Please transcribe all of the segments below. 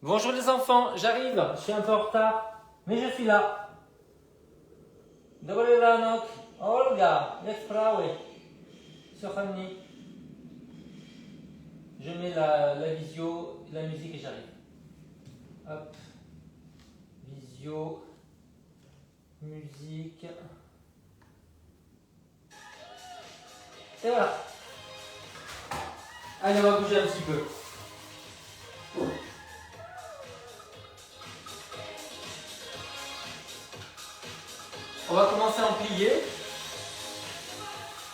Bonjour les enfants, j'arrive, je suis un peu en retard, mais je suis là. Dobry ranok, Olga, jak sprawy? Kochani. Je mets la visio, la musique et j'arrive. Hop, visio, musique. Et voilà. Allez, on va bouger un petit peu. On va commencer en plié.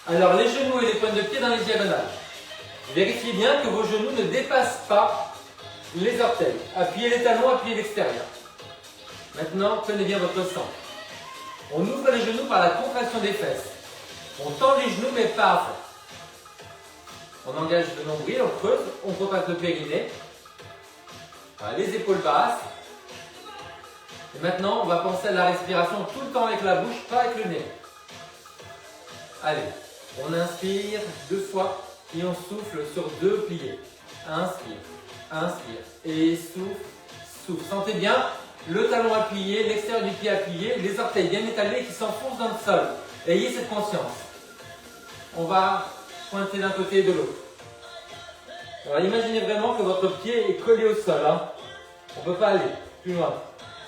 Alors les genoux et les pointes de pied dans les diagonales. Vérifiez bien que vos genoux ne dépassent pas les orteils. Appuyez les talons, appuyez l'extérieur. Maintenant, tenez bien votre centre. On ouvre les genoux par la contraction des fesses. On tend les genoux mais pas à fond. On engage le nombril, on creuse, on compacte le périnée. Voilà, les épaules basses. Et maintenant, on va penser à la respiration tout le temps avec la bouche, pas avec le nez. Allez, on inspire 2 fois et on souffle sur 2 pliés. Inspire, inspire et souffle, souffle. Sentez bien le talon appuyé, l'extérieur du pied appuyé, les orteils bien étalés qui s'enfoncent dans le sol. Ayez cette conscience. On va pointer d'un côté et de l'autre. Alors imaginez vraiment que votre pied est collé au sol. On ne peut pas aller plus loin.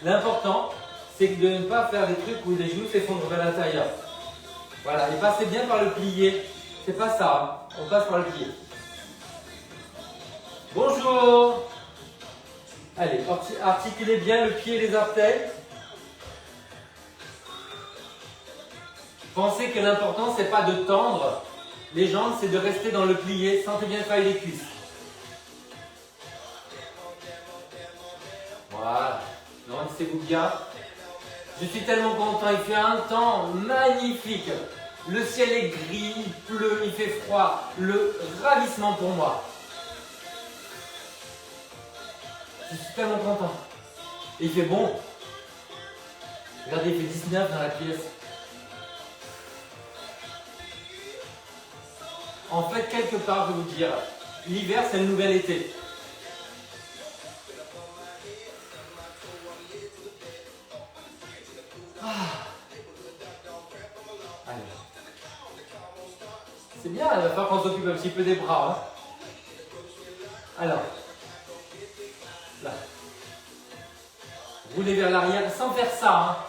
L'important, c'est de ne pas faire des trucs où les genoux s'effondrent vers l'intérieur. Voilà, et passez bien par le plié. C'est pas ça, on passe par le plié. Bonjour. Allez, articulez bien le pied et les orteils. Pensez que l'important, c'est pas de tendre les jambes, c'est de rester dans le plié. Sentez bien travailler les cuisses. Voilà, grandissez-vous bien. Je suis tellement content, il fait un temps magnifique. Le ciel est gris, il pleut, il fait froid. Le ravissement pour moi. Je suis tellement content. Et il fait bon. Regardez, il fait 19 dans la pièce. En fait, quelque part, je vais vous dire, l'hiver, c'est le nouvel été. Allez. C'est bien, il va falloir qu'on s'occupe un petit peu des bras. Alors, là. Roulez vers l'arrière sans faire ça.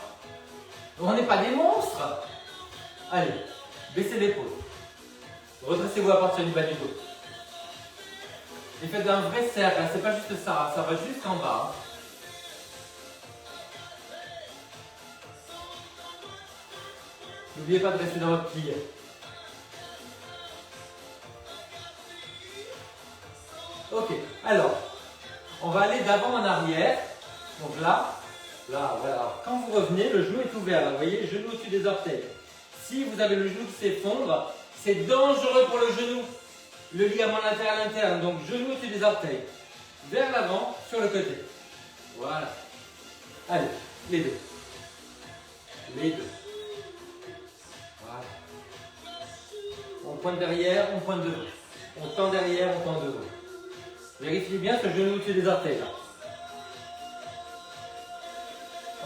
On n'est pas des monstres. Allez, baissez l'épaule. Redressez-vous à partir du bas du dos. Et faites un vrai cercle, c'est pas juste ça, ça va jusqu'en bas. N'oubliez pas de rester dans votre plié. Ok, alors, on va aller d'avant en arrière. Donc là, voilà. Quand vous revenez, le genou est ouvert. Là, vous voyez, le genou au-dessus des orteils. Si vous avez le genou qui s'effondre, c'est dangereux pour le genou. Le ligament latéral interne, donc genou au-dessus des orteils. Vers l'avant, sur le côté. Voilà. Allez, les deux. Les deux. Voilà. On pointe derrière, on pointe devant. On tend derrière, on tend devant. Vérifiez bien ce genou au-dessus des orteils. Là.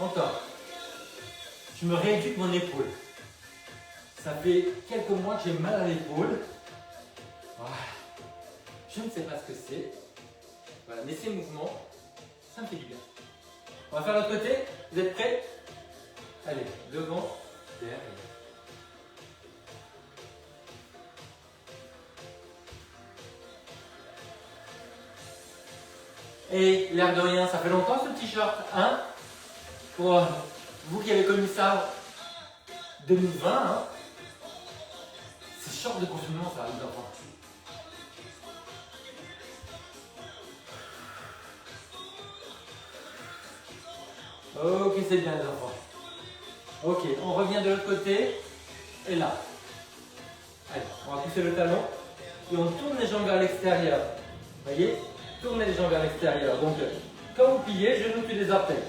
Encore. Je me rééduque mon épaule. Ça fait quelques mois que j'ai mal à l'épaule. Voilà. Je ne sais pas ce que c'est. Voilà, mais ces mouvements, ça me fait du bien. On va faire l'autre côté. Vous êtes prêts? Allez, devant, derrière. Et l'air de rien, ça fait longtemps ce t-shirt, hein? Pour vous qui avez connu ça 2020, hein? C'est short de confinement ça, les enfants. Ok, c'est bien les enfants. Ok, on revient de l'autre côté. Et là. Allez, on va pousser le talon. Et on tourne les jambes vers l'extérieur. Vous voyez? Tournez les jambes vers l'extérieur. Donc, quand vous pliez, genou au-dessus des orteils.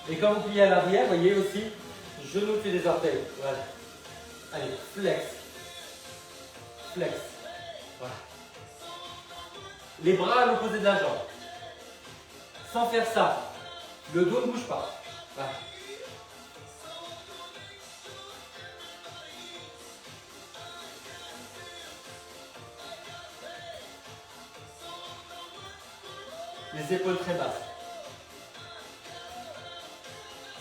Et quand vous pliez à l'arrière, vous voyez aussi, genou au-dessus des orteils. Voilà. Allez, flex. Flex. Voilà. Les bras à l'opposé de la jambe. sans faire ça. Le dos ne bouge pas. Voilà. Les épaules très basses.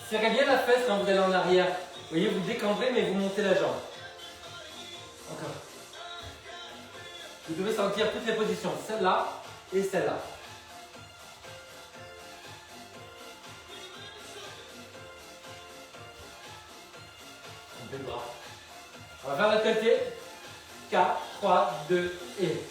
Serrez bien la fesse quand vous allez en arrière. Vous voyez, vous décambrez, mais vous montez la jambe. Encore. Vous devez sentir toutes les positions. Celle-là et celle-là. Deux bras. On va faire notre côté. 4, 3, 2 et...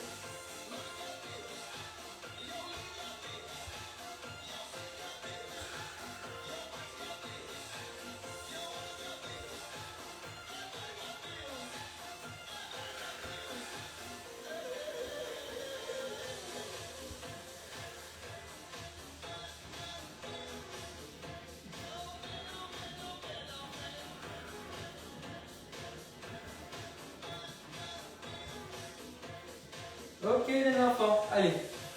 Ok les enfants, allez,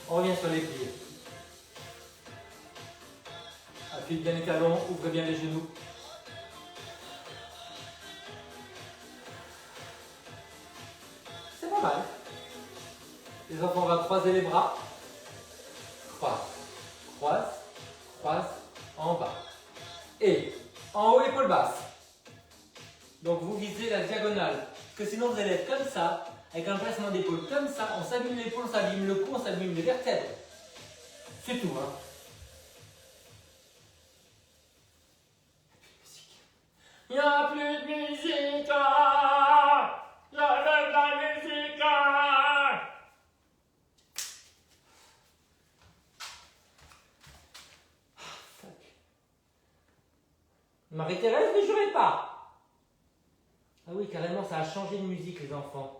on revient sur les pieds. Appuyez bien les talons, ouvrez bien les genoux. C'est pas mal. Les enfants, on va croiser les bras. Croise, croise, croise, en bas. Et en haut, épaule basse. Donc vous visez la diagonale. Parce que sinon vous allez être comme ça, avec un placement d'épaule comme ça, on s'abîme l'épaule, on s'abîme le cou, on s'abîme les vertèbres. C'est tout, hein. Il n'y a plus de musique. Je veux de la musique. Marie-Thérèse, ne jouez pas. Ah oui, carrément, ça a changé de musique, les enfants.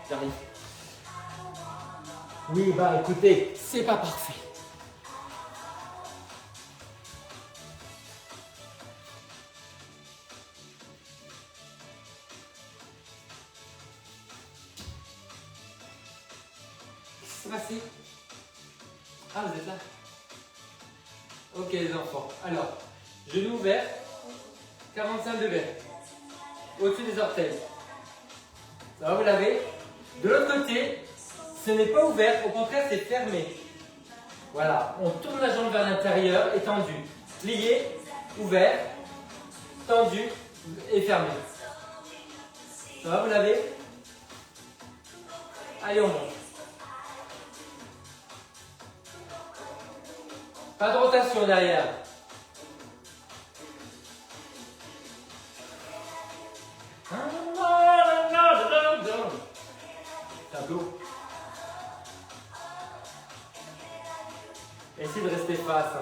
J'arrive. Oui, bah écoutez, c'est pas parfait. Qu'est-ce qui s'est passé? Ah, vous êtes là? Ok les enfants. Alors, genoux ouverts, 45 degrés. Au-dessus des orteils. Ça va, vous l'avez? De l'autre côté, ce n'est pas ouvert, au contraire c'est fermé. Voilà, on tourne la jambe vers l'intérieur, étendu. Plié, ouvert, tendu et fermé. Ça va, vous l'avez? Allez, on monte. Pas de rotation derrière. Tableau. Essayez de rester face.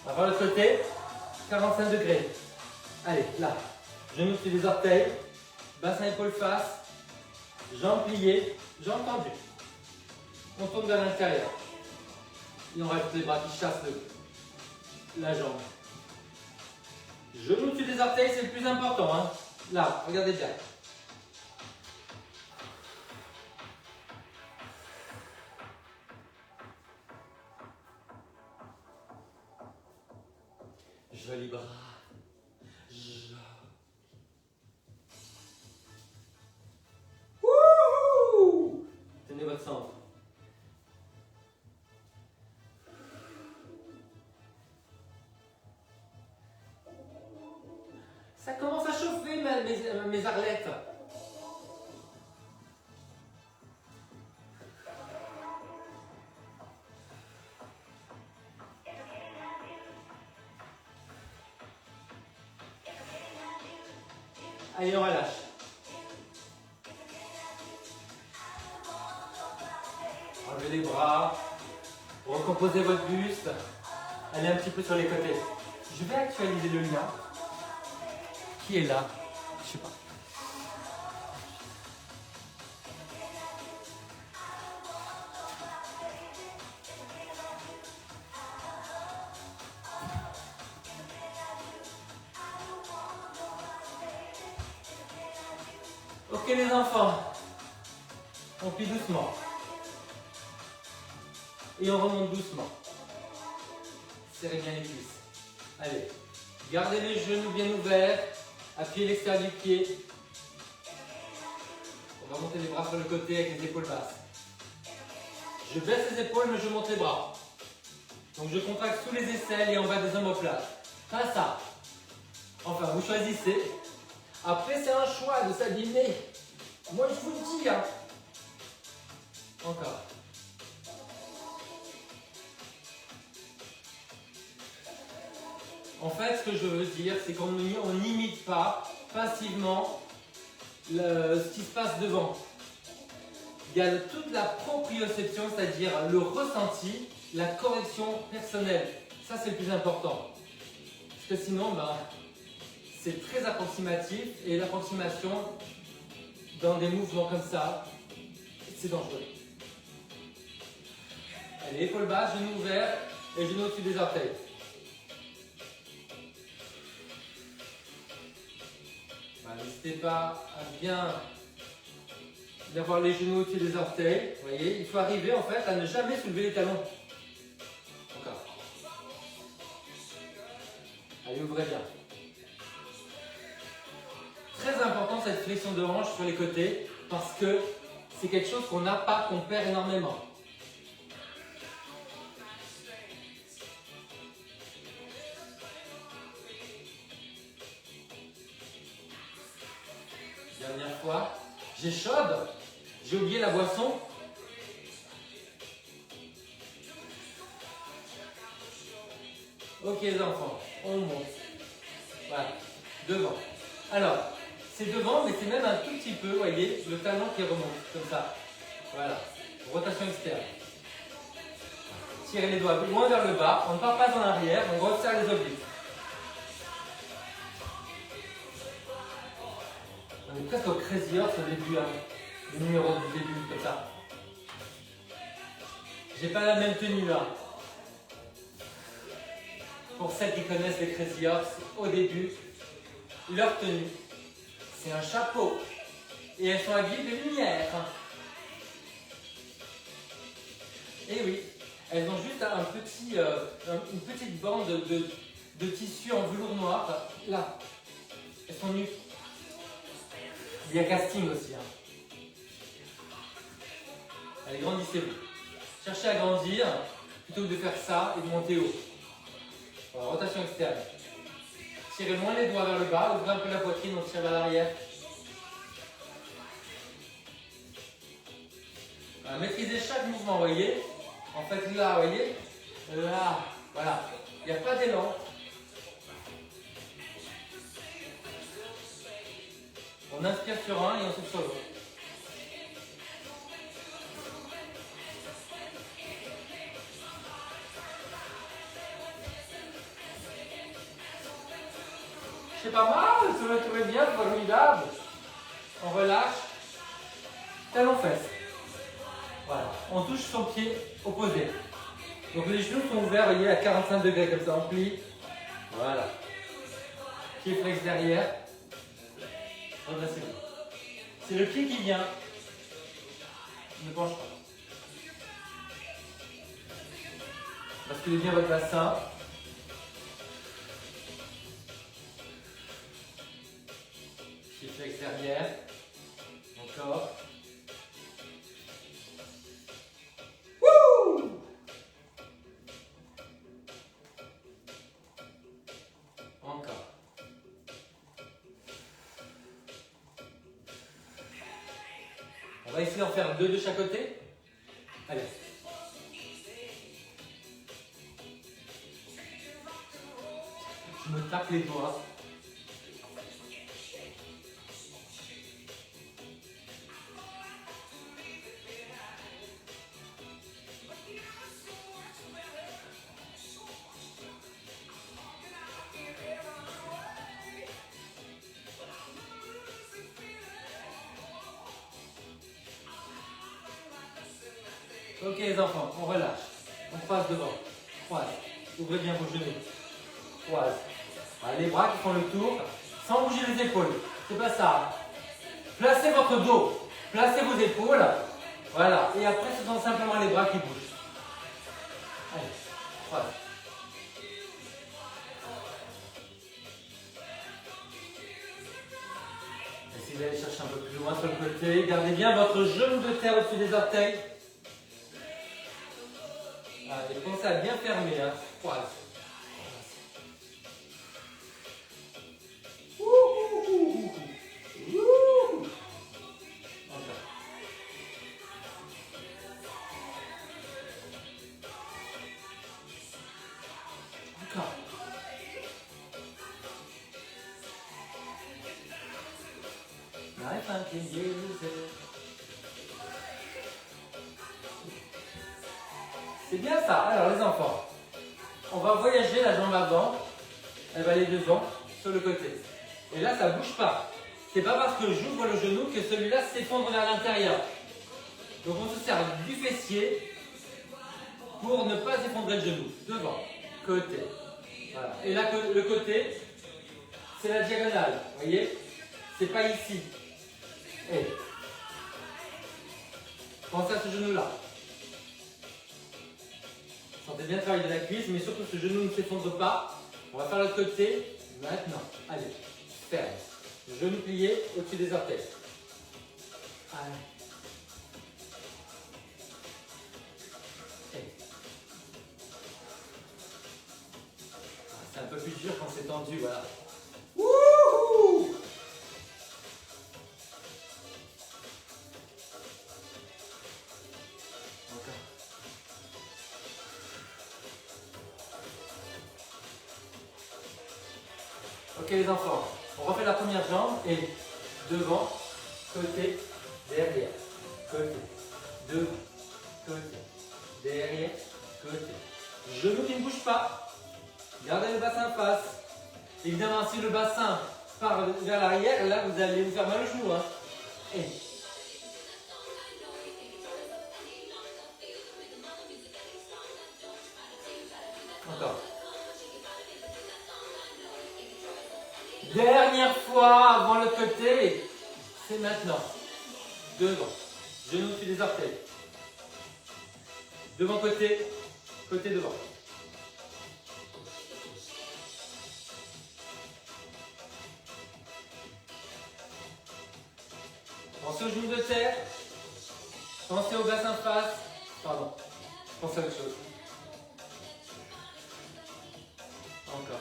On va voir l'autre côté. 45 degrés. Allez, là. Genoux sur les orteils. Bassin épaule face. Jambes pliées. Jambes tendues. On tourne vers l'intérieur. Et on rajoute les bras qui chassent la jambe. Genoux dessus des orteils, c'est le plus important. Hein. Là, regardez bien. Joli bras. Wouhou! Tenez votre centre. Ça commence à chauffer mes arlettes. Allez, on relâche. Enlevez les bras. Recomposez votre buste. Allez un petit peu sur les côtés. Je vais actualiser le lien. Qui est là? Je sais pas. Ok les enfants, on plie doucement. Et on remonte doucement. Serrez bien les cuisses. Allez, gardez les genoux bien ouverts. Appuyez l'extérieur du pied. On va monter les bras sur le côté avec les épaules basses. Je baisse les épaules mais je monte les bras. Donc je contracte sous les aisselles et en bas des omoplates. Pas ça. Enfin, vous choisissez. Après, c'est un choix de s'abîmer. Moi, je vous le dis. Hein. Encore. En fait, ce que je veux dire, c'est qu'on n'imite pas passivement ce qui se passe devant. Il y a toute la proprioception, c'est-à-dire le ressenti, la correction personnelle. Ça, c'est le plus important. Parce que sinon, c'est très approximatif et l'approximation dans des mouvements comme ça, c'est dangereux. Allez, épaules basses, genoux ouverts et genoux au-dessus des orteils. N'hésitez pas à bien avoir les genoux au-dessus des orteils. Vous voyez, il faut arriver en fait à ne jamais soulever les talons. Encore. Allez, ouvrez bien. Très important cette flexion de hanche sur les côtés parce que c'est quelque chose qu'on n'a pas, qu'on perd énormément. Dernière fois. J'échaude. J'ai oublié la boisson. Ok les enfants, on monte. Voilà, devant. Alors, c'est devant, mais c'est même un tout petit peu, vous voyez, le talon qui remonte, comme ça. Voilà, rotation externe. Tirez les doigts loin vers le bas, on ne part pas en arrière, on resserre les obliques. On est presque au crazy horse au début, hein. Le numéro du début, comme ça. J'ai pas la même tenue là. Pour celles qui connaissent les crazy horse, au début, leur tenue, c'est un chapeau. Et elles sont habillées de lumière. Et oui, elles ont juste une petite bande de tissu en velours noir. Là, elles sont nues. Il y a casting aussi. Hein. Allez, grandissez-vous. Cherchez à grandir plutôt que de faire ça et de monter haut. Voilà, rotation externe. Tirez loin les doigts vers le bas, ouvrez un peu la poitrine, on tire vers l'arrière. Voilà, maîtrisez chaque mouvement, vous voyez. En fait, là, vous voyez. Là, voilà. Il n'y a pas d'élan. On inspire sur un et on souffle sur l'autre. C'est pas mal, ça va très bien, formidable. On relâche. Talon fesse. Voilà. On touche son pied opposé. Donc les genoux sont ouverts, vous voyez, à 45 degrés, comme ça on plie. Voilà. Pied flex derrière. Redressez-vous. C'est le pied qui vient. Ne penche pas. Basculez bien votre bassin. Pied flex derrière. Encore. Wouh! Encore. On va essayer d'en faire deux de chaque côté. Allez. Je me tape les doigts. Ok les enfants, on relâche. On croise devant. Croise. Ouvrez bien vos genoux. Croise. Voilà, les bras qui font le tour sans bouger les épaules. C'est pas ça. Placez votre dos. Placez vos épaules. Voilà. Et après, ce sont simplement les bras qui bougent. Allez. Croise. Essayez d'aller chercher un peu plus loin sur le côté. Gardez bien votre genou de terre au-dessus des orteils. Allez, pensez à bien fermer. Hein. Croise. C'est bien ça. Alors les enfants, on va voyager la jambe avant, elle va aller devant, sur le côté. Et là, ça ne bouge pas. C'est pas parce que j'ouvre le genou que celui-là s'effondre vers l'intérieur. Donc on se sert du fessier pour ne pas effondrer le genou. Devant, côté. Voilà. Et là, le côté, c'est la diagonale. Vous voyez? C'est pas ici. Et pensez à ce genou-là. Sentez bien travailler de la cuisse, mais surtout ce genou ne s'effondre pas. On va faire l'autre côté. Maintenant, allez, ferme. Genou plié au-dessus des orteils. Allez. C'est un peu plus dur quand c'est tendu, voilà. Wouhou! Encore. Ok les enfants, on refait la première jambe et devant, côté, derrière, côté, devant, côté, derrière, côté. Genou qui ne bouge pas. Gardez le bassin face. Évidemment, si le bassin part vers l'arrière, là vous allez vous faire mal au genou. Hein. Et encore. Dernière fois avant le côté. C'est maintenant. Devant. Genou sur les orteils. Devant côté. Côté devant. Pensez au genou de terre. Pensez au bassin face. Pardon. Pensez à autre chose. Encore.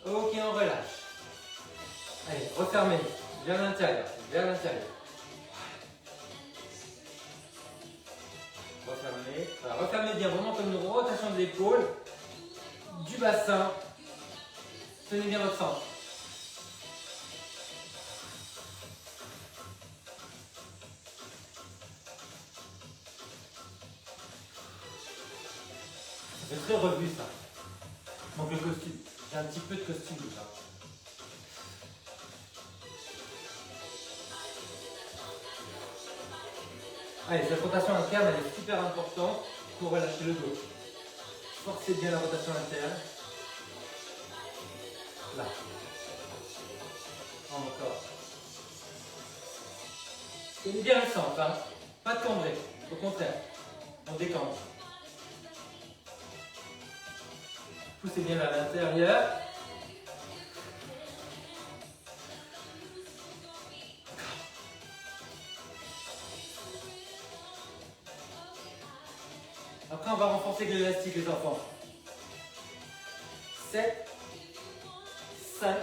Ok, on relâche. Allez, refermez. Vers l'intérieur. Vers l'intérieur. Refermez. Voilà, refermez bien, vraiment comme une rotation de l'épaule. Du bassin. Tenez bien votre centre. C'est très revu ça. Donc le costume. J'ai un petit peu de costume déjà. Allez, cette rotation interne elle est super importante pour relâcher le dos. Forcez bien la rotation interne. Là. Encore. Tenez bien le centre, hein. Pas de cambrer. Au contraire, on décambre. Poussez bien vers l'intérieur. Après, on va renforcer avec l'élastique, les enfants. 7, 5,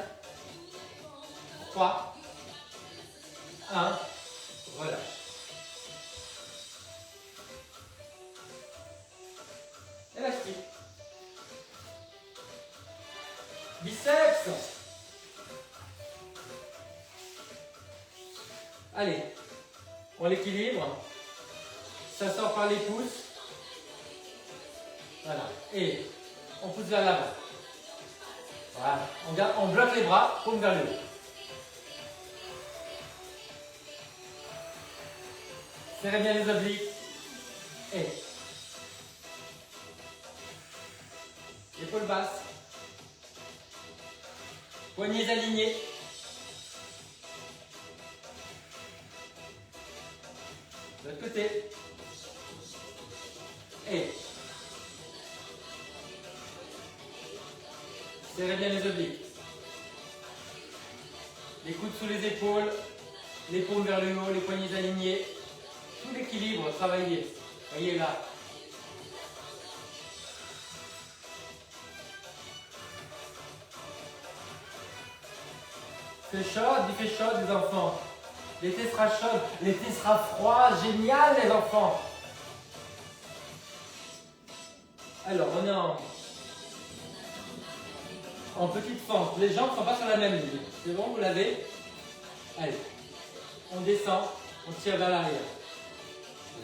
3, 1, relâche. Élastique. Biceps. Allez, on l'équilibre. Ça sort par les pouces. Voilà. Et on pousse vers l'avant. Voilà. On bloque les bras, paume vers le haut. Serrez bien les obliques. Et épaules basses. Poignets alignés. De l'autre côté. Et serrez bien les obliques. Les coudes sous les épaules, les paumes vers le haut, les poignets alignés. Tout l'équilibre travaillé. Voyez là. C'est chaud, il fait chaud les enfants. L'été sera chaud, l'été sera froid, génial les enfants. Alors on est en petite fente. Les jambes ne sont pas sur la même ligne. C'est bon, vous l'avez? Allez, on descend, on tire vers l'arrière.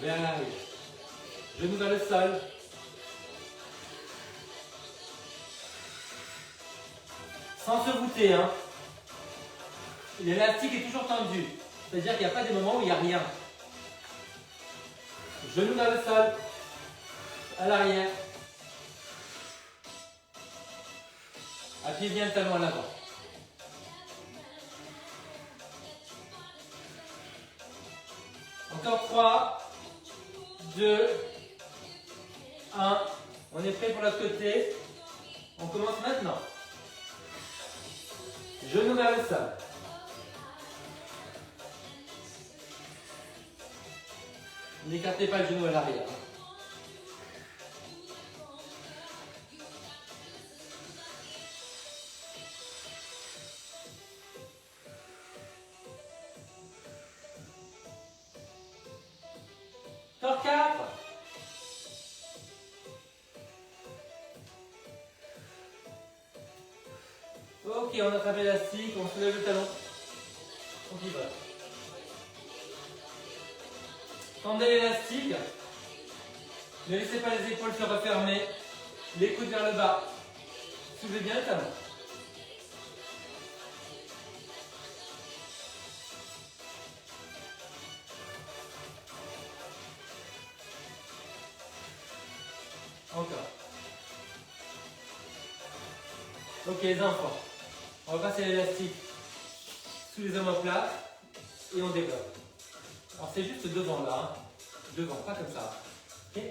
Vers l'arrière. Genoux vers le sol. Sans se voûter, hein. L'élastique est toujours tendu. C'est-à-dire qu'il n'y a pas des moments où il n'y a rien. Genoux vers le sol. À l'arrière. Appuyez bien le talon à l'avant. Encore 3, 2, 1. On est prêt pour l'autre côté. On commence maintenant. Genoux vers le sol. N'écartez pas le genou à l'arrière. Encore 4. Ok, on attrape l'élastique, on soulève le talon. On y va. Tendez l'élastique. Ne laissez pas les épaules se refermer. Les coudes vers le bas. Soulevez bien le talon. Encore. Ok les enfants. On va passer l'élastique sous les omoplates et on développe. Alors c'est juste devant là. Hein. Devant, pas comme ça. Ok.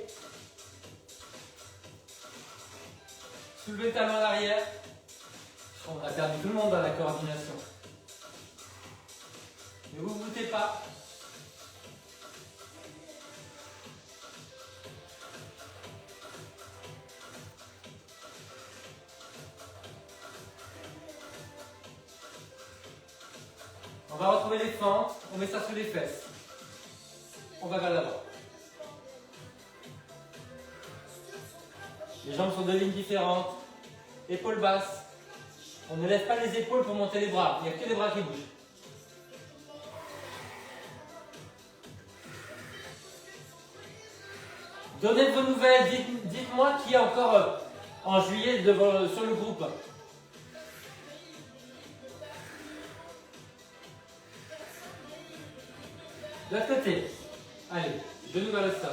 Soulevez le talon à l'arrière. On a perdu tout le monde dans la coordination. Ne vous voûtez pas. On va retrouver les fentes, on met ça sous les fesses. On va vers l'avant. Les jambes sont de lignes différentes. Épaules basses. On ne lève pas les épaules pour monter les bras. Il n'y a que les bras qui bougent. Donnez de vos nouvelles. Dites-moi qui est encore en juillet sur le groupe. De l'autre côté. Allez, genoux vers le sol.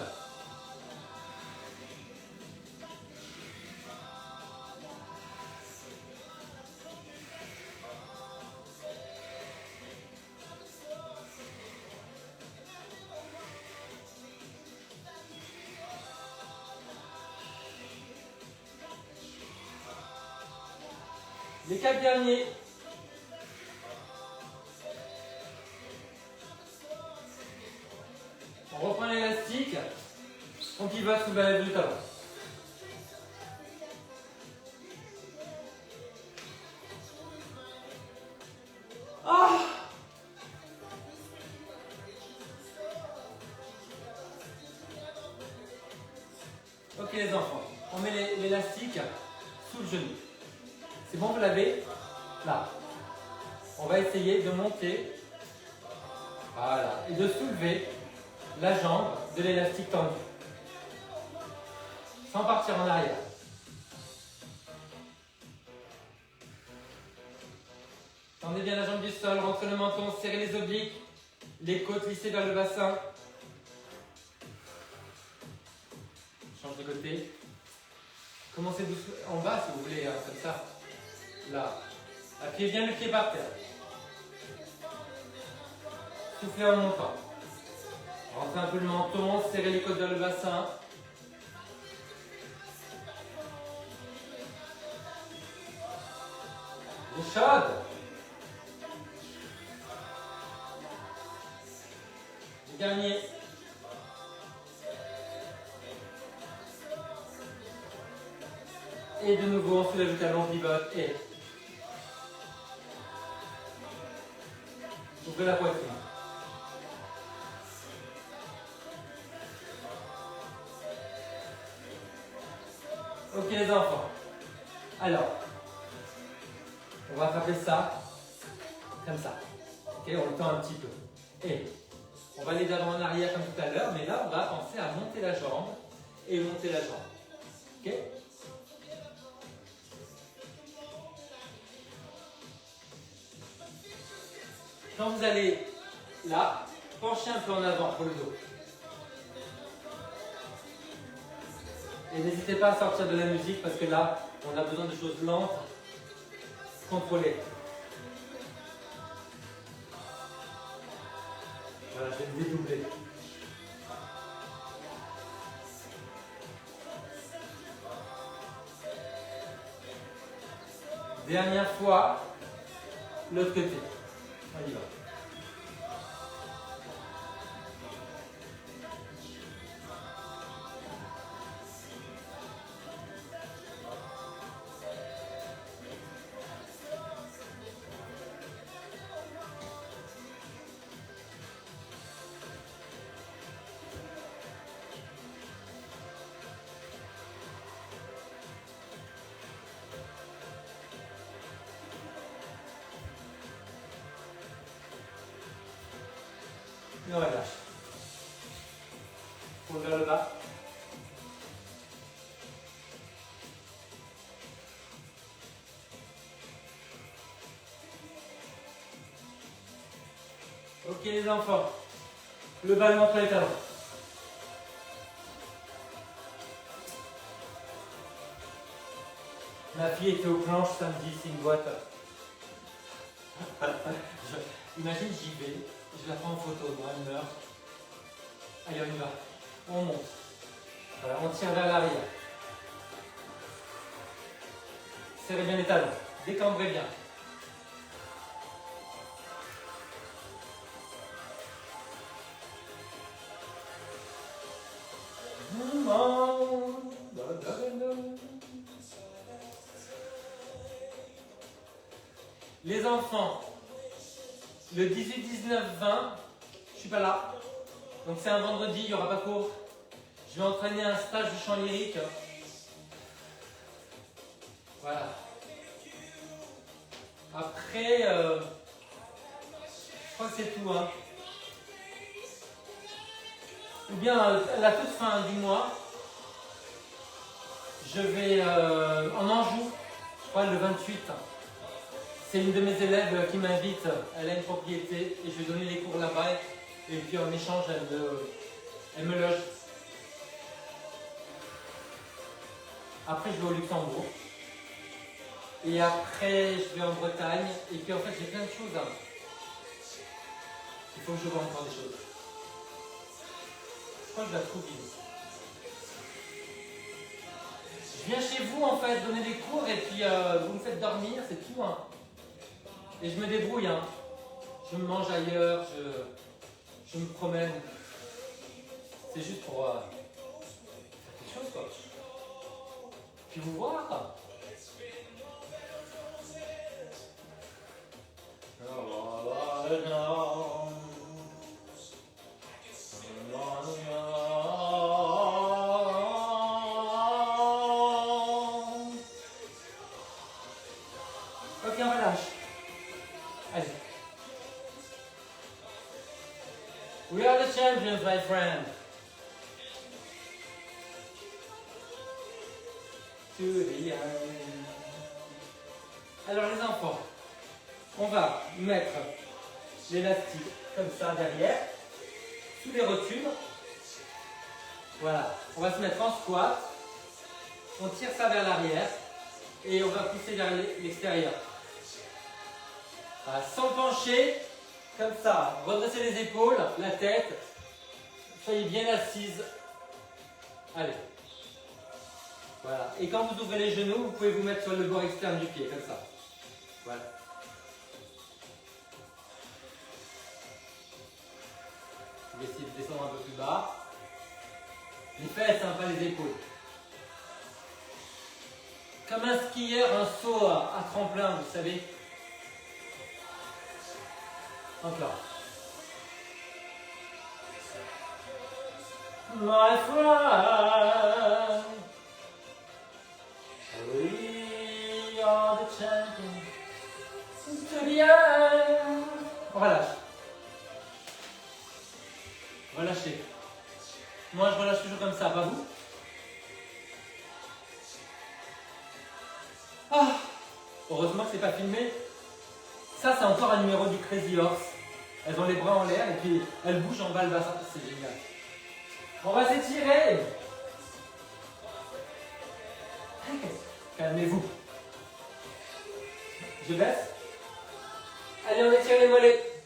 Les 4 derniers. On reprend l'élastique. On y va sous le talon. Ah! Ok les enfants, on met l'élastique sous le genou. C'est bon, vous l'avez? Là. On va essayer de monter. Voilà. Et de soulever la jambe de l'élastique tendu. Sans partir en arrière. Tendez bien la jambe du sol, rentrez le menton, serrez les obliques, les côtes lissées vers le bassin. change de côté. Commencez doucement en bas si vous voulez, hein, comme ça. Là. Appuyez bien le pied par terre. Soufflez en montant. Rentrez un peu le menton, serrez les côtes vers le bassin. Vous chaude. Le dernier. Et de nouveau, on soulève le talon, pivote et ouvrez la poitrine. Ok les enfants. Alors, on va attraper ça comme ça. Ok, on le tend un petit peu. Et on va aller d'avant en arrière comme tout à l'heure, mais là on va penser à monter la jambe et monter la jambe. Ok? Quand vous allez là, penchez un peu en avant pour le dos. Et n'hésitez pas à sortir de la musique parce que là, on a besoin de choses lentes, contrôlées. Voilà, je vais me dédoubler. Dernière fois, l'autre côté. On y va. Et on relâche. On vers le bas. Ok les enfants, le ballon entre les talons. Ma fille était aux planches samedi, c'est une boîte. Imagine j'y vais, je la prends en photo, moi elle meurt. Allez on y va, on monte. Voilà, on tire vers l'arrière. Serrez bien les talons, décambrez bien. Les enfants, le 18, 19, 20, je suis pas là. Donc c'est un vendredi, il n'y aura pas cours. Je vais entraîner un stage de chant lyrique. Voilà. Après, je crois que c'est tout. Hein. Ou bien à la toute fin du mois, je vais en Anjou, je crois le 28. C'est une de mes élèves qui m'invite, elle a une propriété et je vais donner les cours là-bas et puis en échange elle me loge. Après je vais au Luxembourg et après je vais en Bretagne et puis en fait j'ai plein de choses. Hein. Il faut que je vois encore des choses. Je crois que je la trouve ici. Je viens chez vous en fait donner des cours et puis vous me faites dormir, c'est tout. Hein. Et je me débrouille, hein. Je me mange ailleurs, je me promène. C'est juste pour faire quelque chose quoi. Puis vous voir. Ok, on relâche. Allez. We are the champions, my friend. To the end. Alors les enfants, on va mettre l'élastique comme ça derrière, sous les rotules. Voilà. On va se mettre en squat. On tire ça vers l'arrière. Et on va pousser vers l'extérieur. Voilà, sans pencher, comme ça. Redressez les épaules, la tête. Soyez bien assise. Allez. Voilà. Et quand vous ouvrez les genoux, vous pouvez vous mettre sur le bord externe du pied, comme ça. Voilà. Je vais essayer de descendre un peu plus bas. Les fesses, hein, pas les épaules. Comme un skieur, un saut à tremplin, vous savez. Encore. My friend, we are the champions to the end. On relâche. Relâchez. Moi, je relâche toujours comme ça, pas vous? Ah, heureusement que c'est pas filmé. Ça, c'est encore un numéro du Crazy Horse. Elles ont les bras en l'air et puis elles bougent en bas le bassin. C'est génial. On va s'étirer. Calmez-vous. Je baisse. Allez, on étire les mollets.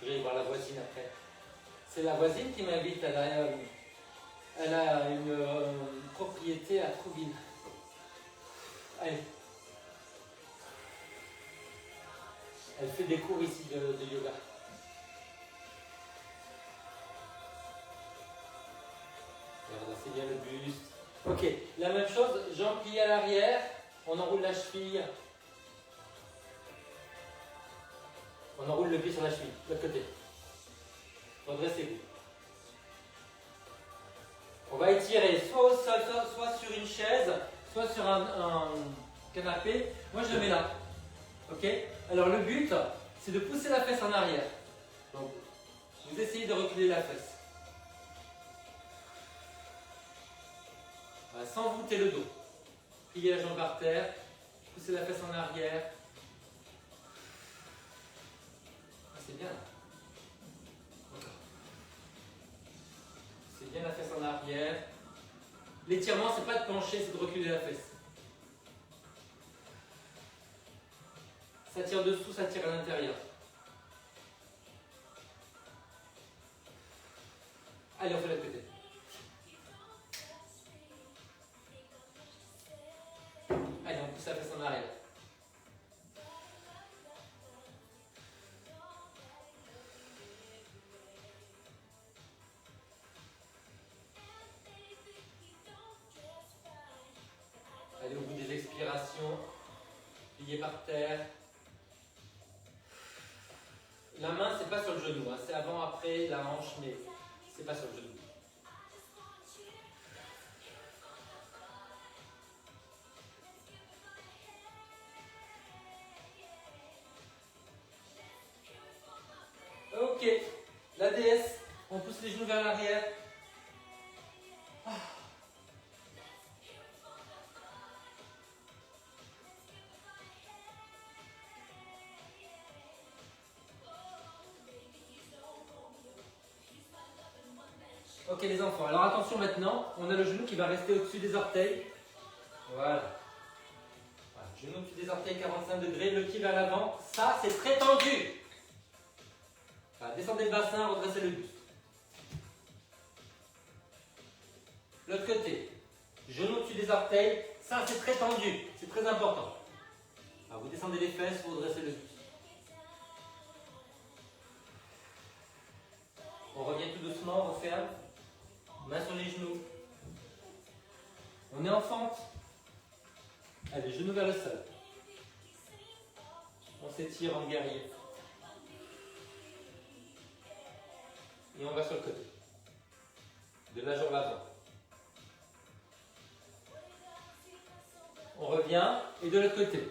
Je vais voir la voisine après. C'est la voisine qui m'invite. Elle a une propriété à Trouville. Allez. Elle fait des cours ici de yoga. Redressez bien le buste. Ok, la même chose, jambes pliées à l'arrière, on enroule la cheville. On enroule le pied sur la cheville, de l'autre côté. Redressez-vous. On va étirer soit au sol, soit sur une chaise, soit sur un canapé. Moi je le mets là. Ok? Alors le but, c'est de pousser la fesse en arrière. Donc, vous essayez de reculer la fesse. Voilà, sans voûter le dos. Pliez la jambe par terre, poussez la fesse en arrière. Ah, c'est bien. Encore. C'est bien la fesse en arrière. L'étirement, c'est pas de pencher, c'est de reculer la fesse. Ça tire dessous, ça tire à l'intérieur. Allez, on fait l'autre côté. Allez, on pousse la fesse en arrière. Allez, au bout des expirations, pliez par terre. La main, c'est pas sur le genou, hein. C'est avant, après, la hanche, mais c'est pas sur le genou. Ok, la déesse, on pousse les genoux vers l'arrière. Ah. Ok les enfants, alors attention maintenant, on a le genou qui va rester au-dessus des orteils. Voilà. Voilà. Genou au-dessus des orteils, 45 degrés, le pied vers l'avant. Ça, c'est très tendu. Voilà. Descendez le bassin, redressez le buste. L'autre côté, genou au-dessus des orteils, ça c'est très tendu, c'est très important. Alors, vous descendez les fesses, vous redressez le buste. On revient tout doucement, on referme. Main sur les genoux. On est en fente. Allez, genoux vers le sol. On s'étire en guerrier. Et on va sur le côté. De la jambe avant. On revient et de l'autre côté.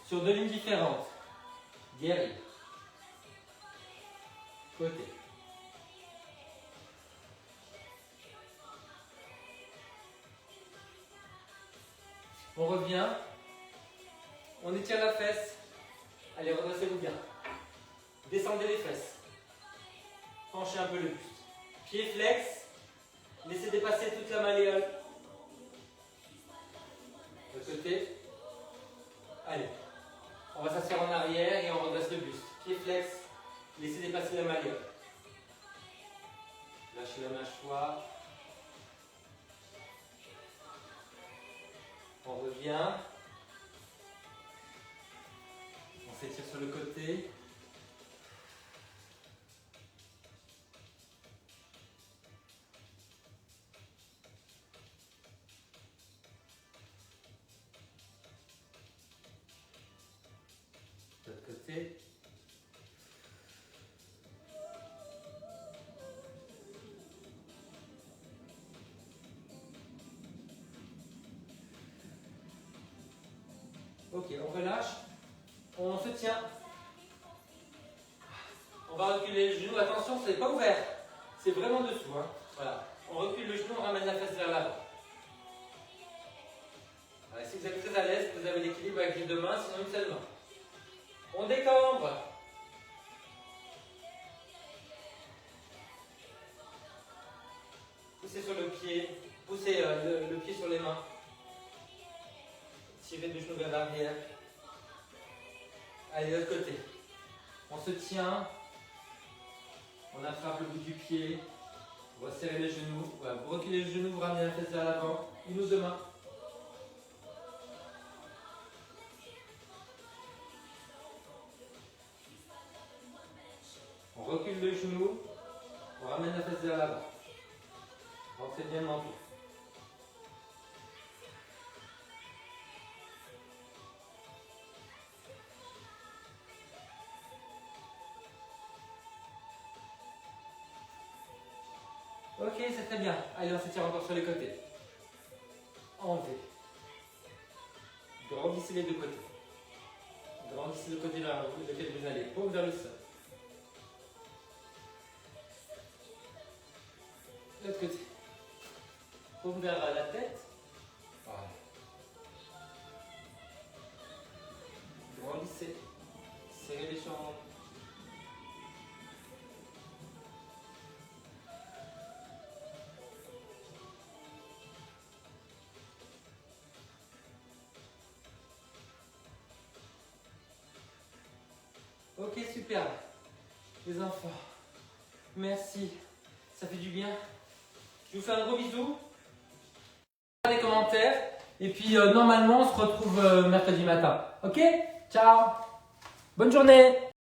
Sur deux lignes différentes. Guerrier. Côté. On revient, on étire la fesse. Allez, redressez-vous bien. Descendez les fesses. Penchez un peu le buste. Pied flex. Laissez dépasser toute la malléole. De côté. Allez. On va s'asseoir en arrière et on redresse le buste. Pied flex. Laissez dépasser la malléole. Lâchez la mâchoire. On revient. On s'étire sur le côté. De l'autre côté. Ok, on relâche. On se tient. On va reculer le genou. Attention, c'est pas ouvert. C'est vraiment dessous. Hein. Voilà. On recule le genou, on ramène la fesse vers l'avant. Voilà, si vous êtes très à l'aise, vous avez l'équilibre avec les deux mains, sinon une seule main. On décambre. Poussez sur le pied. Poussez le pied sur les mains. Tirez le genou vers l'arrière. Allez, de l'autre côté. On se tient. On attrape le bout du pied. On va serrer les genoux. Voilà, vous reculez le genou, vous ramenez la tête vers l'avant. Une ou deux mains. On recule le genou. On ramène la tête vers l'avant. Rentrez bien le menton. Ok, c'est très bien. Allez, on s'étire encore sur les côtés. Enlevez. Grandissez les deux côtés. Grandissez le côté vers lequel vous allez. Paume vers le sol. L'autre côté. Paume vers la tête. Voilà. Grandissez. Serrez les jambes. Ok, super. Les enfants, merci. Ça fait du bien. Je vous fais un gros bisou. Les commentaires. Et puis, normalement, on se retrouve mercredi matin. Ok? Ciao. Bonne journée.